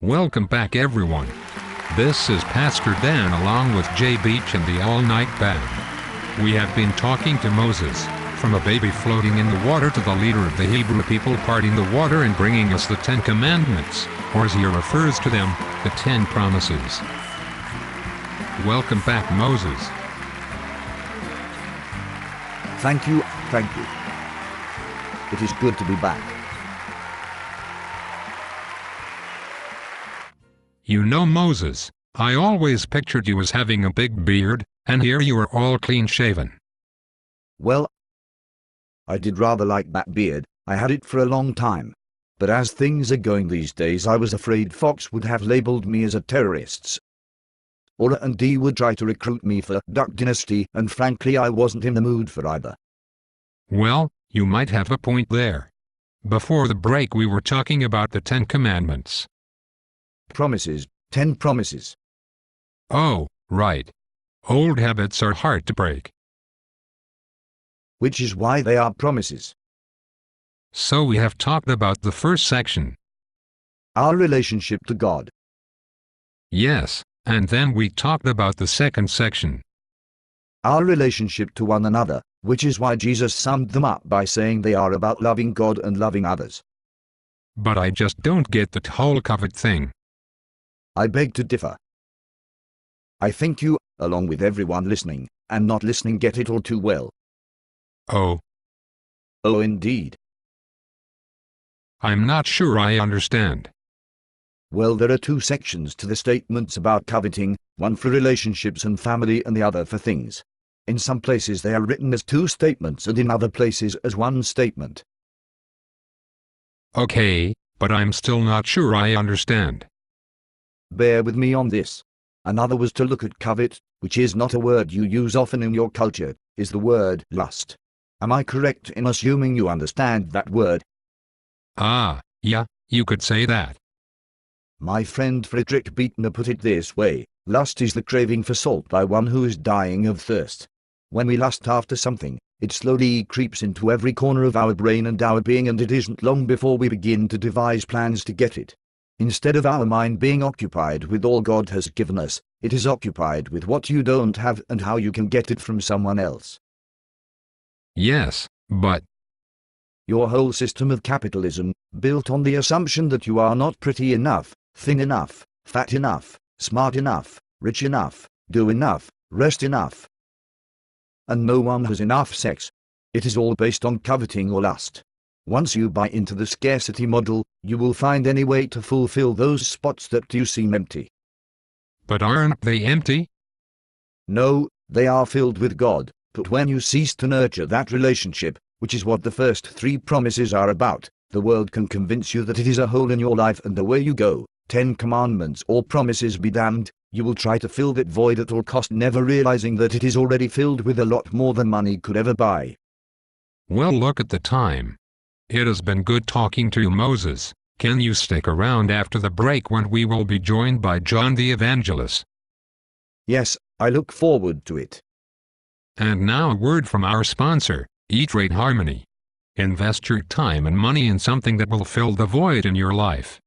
Welcome back everyone. This is Pastor Dan along with Jay Beach and the All-Night Band. We have been talking to Moses, from a baby floating in the water to the leader of the Hebrew people parting the water and bringing us the 10 Commandments, or as he refers to them, the 10 Promises. Welcome back, Moses. Thank you. It is good to be back. You know, Moses, I always pictured you as having a big beard, and here you are all clean-shaven. Well, I did rather like that beard. I had it for a long time. But as things are going these days, I was afraid Fox would have labeled me as a terrorist. Or and D would try to recruit me for Duck Dynasty, and frankly I wasn't in the mood for either. Well, you might have a point there. Before the break we were talking about the 10 Commandments. Promises, 10 promises. Oh, right. Old habits are hard to break. Which is why they are promises. So we have talked about the first section. Our relationship to God. Yes, and then we talked about the second section. Our relationship to one another, which is why Jesus summed them up by saying they are about loving God and loving others. But I just don't get that whole covet thing. I beg to differ. I think you, along with everyone listening, and not listening, get it all too well. Oh. Oh, indeed. I'm not sure I understand. Well, there are two sections to the statements about coveting, one for relationships and family and the other for things. In some places they are written as two statements and in other places as one statement. Okay, but I'm still not sure I understand. Bear with me on this. Another was to look at covet, which is not a word you use often in your culture, is the word lust. Am I correct in assuming you understand that word? Ah, yeah, you could say that. My friend Friedrich Buechner put it this way: lust is the craving for salt by one who is dying of thirst. When we lust after something, it slowly creeps into every corner of our brain and our being, and it isn't long before we begin to devise plans to get it. Instead of our mind being occupied with all God has given us, it is occupied with what you don't have and how you can get it from someone else. Yes, but your whole system of capitalism, built on the assumption that you are not pretty enough, thin enough, fat enough, smart enough, rich enough, do enough, rest enough, and no one has enough sex. It is all based on coveting or lust. Once you buy into the scarcity model, you will find any way to fulfill those spots that you seem empty. But aren't they empty? No, they are filled with God, but when you cease to nurture that relationship, which is what the first 3 promises are about, the world can convince you that it is a hole in your life, and away you go. 10 commandments or promises be damned, you will try to fill that void at all cost, never realizing that it is already filled with a lot more than money could ever buy. Well, look at the time. It has been good talking to you, Moses. Can you stick around after the break when we will be joined by John the Evangelist? Yes, I look forward to it. And now a word from our sponsor, Eat Rate Harmony. Invest your time and money in something that will fill the void in your life.